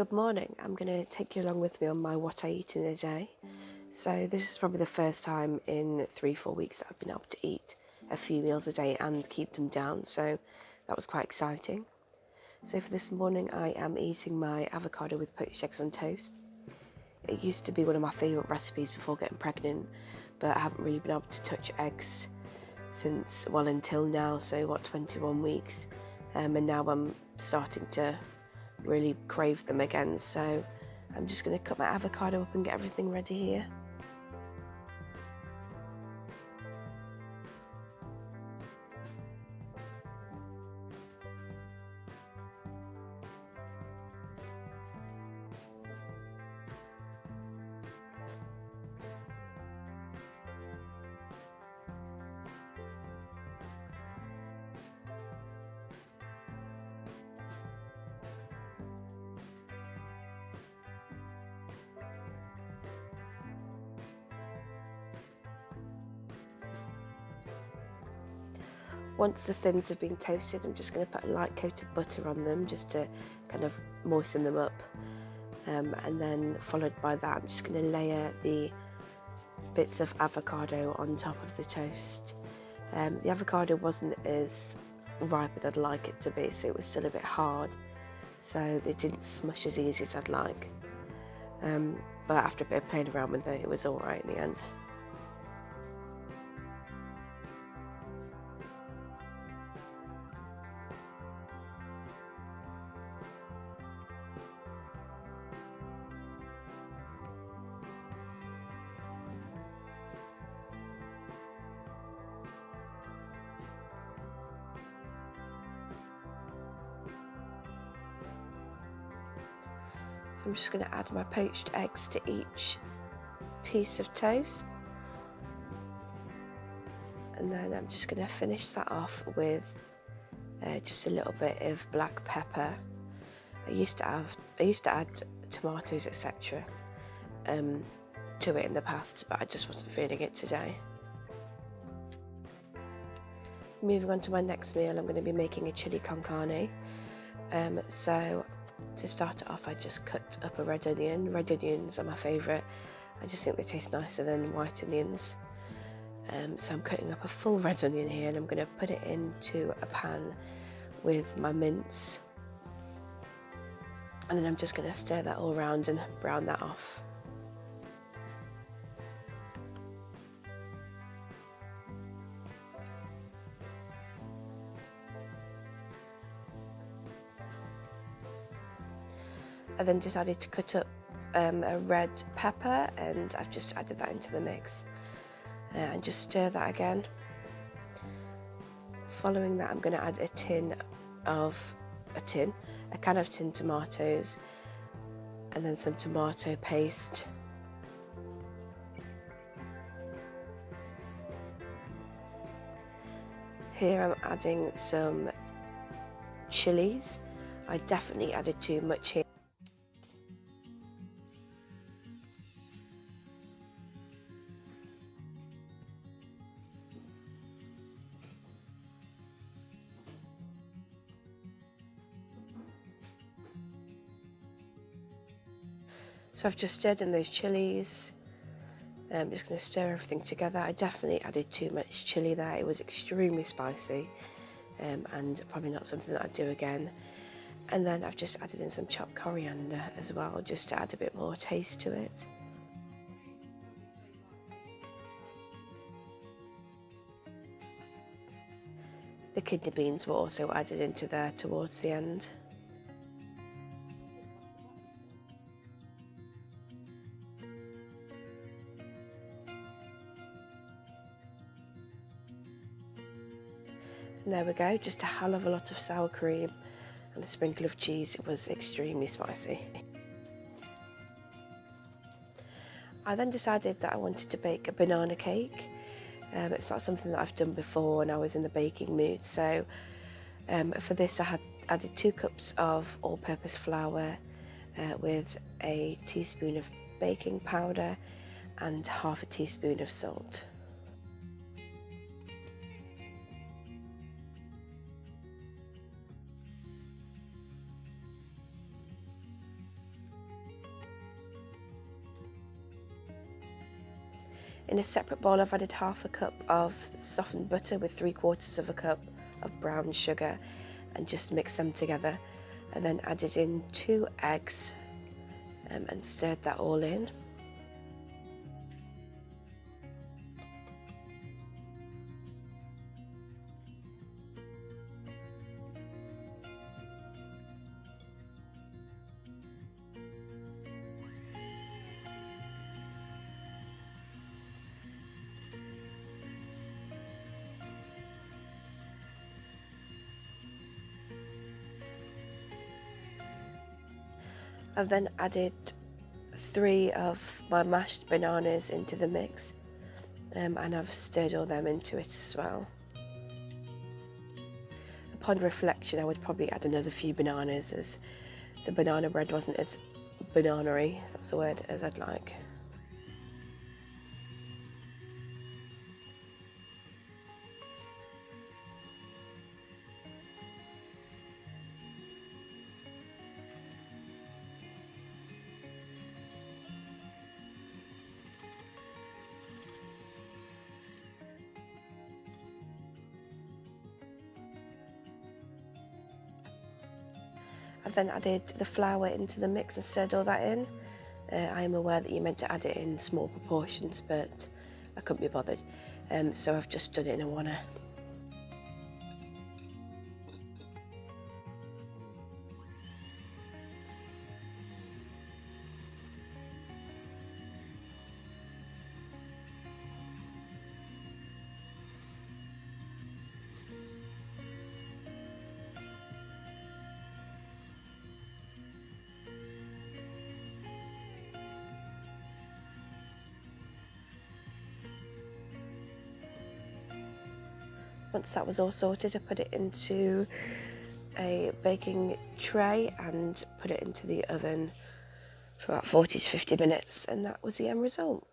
Good morning. I'm going to take you along with me on my what I eat in a day. So this is probably the first time in 3-4 weeks that I've been able to eat a few meals a day and keep them down, so that was quite exciting. So for this morning I am eating my avocado with poached eggs on toast. It used to be one of my favourite recipes before getting pregnant, but I haven't really been able to touch eggs since, well, until now, so 21 weeks, and now I'm starting to really crave them again, so I'm just going to cut my avocado up and get everything ready here. Once the thins have been toasted, I'm just going to put a light coat of butter on them just to kind of moisten them up, and then followed by that I'm just going to layer the bits of avocado on top of the toast. The avocado wasn't as ripe as I'd like it to be, so it was still a bit hard, so it didn't smush as easy as I'd like, but after a bit of playing around with it, it was alright in the end. So I'm just going to add my poached eggs to each piece of toast, and then I'm just going to finish that off with just a little bit of black pepper. I used to add tomatoes, etc. To it in the past, but I just wasn't feeling it today. Moving on to my next meal, I'm going to be making a chili con carne. So to start it off, I just cut up a red onion. Red onions are my favourite. I just think they taste nicer than white onions. So I'm cutting up a full red onion here, and I'm going to put it into a pan with my mince. And then I'm just going to stir that all around and brown that off. I then decided to cut up a red pepper, and I've just added that into the mix, and just stir that again. Following that, I'm going to add a can of tinned tomatoes, and then some tomato paste. Here I'm adding some chilies. I definitely added too much here. So I've just stirred in those chilies. I'm just going to stir everything together. I definitely added too much chili there. It was extremely spicy, and probably not something that I'd do again. And then I've just added in some chopped coriander as well, just to add a bit more taste to it. The kidney beans were also added into there towards the end. And there we go, just a hell of a lot of sour cream and a sprinkle of cheese. It was extremely spicy. I then decided that I wanted to bake a banana cake. It's not something that I've done before when I was in the baking mood, so for this I had added 2 cups of all-purpose flour with a teaspoon of baking powder and half a teaspoon of salt. In a separate bowl I've added half a cup of softened butter with 3/4 of a cup of brown sugar and just mix them together, and then added in 2 eggs and stirred that all in. I've then added 3 of my mashed bananas into the mix, and I've stirred all them into it as well. Upon reflection, I would probably add another few bananas, as the banana bread wasn't as banana-y, if that's the word, as I'd like. I've then added the flour into the mix and stirred all that in. I am aware that you're meant to add it in small proportions, but I couldn't be bothered, so I've just done it in a wanna. Once that was all sorted, I put it into a baking tray and put it into the oven for about 40 to 50 minutes, and that was the end result.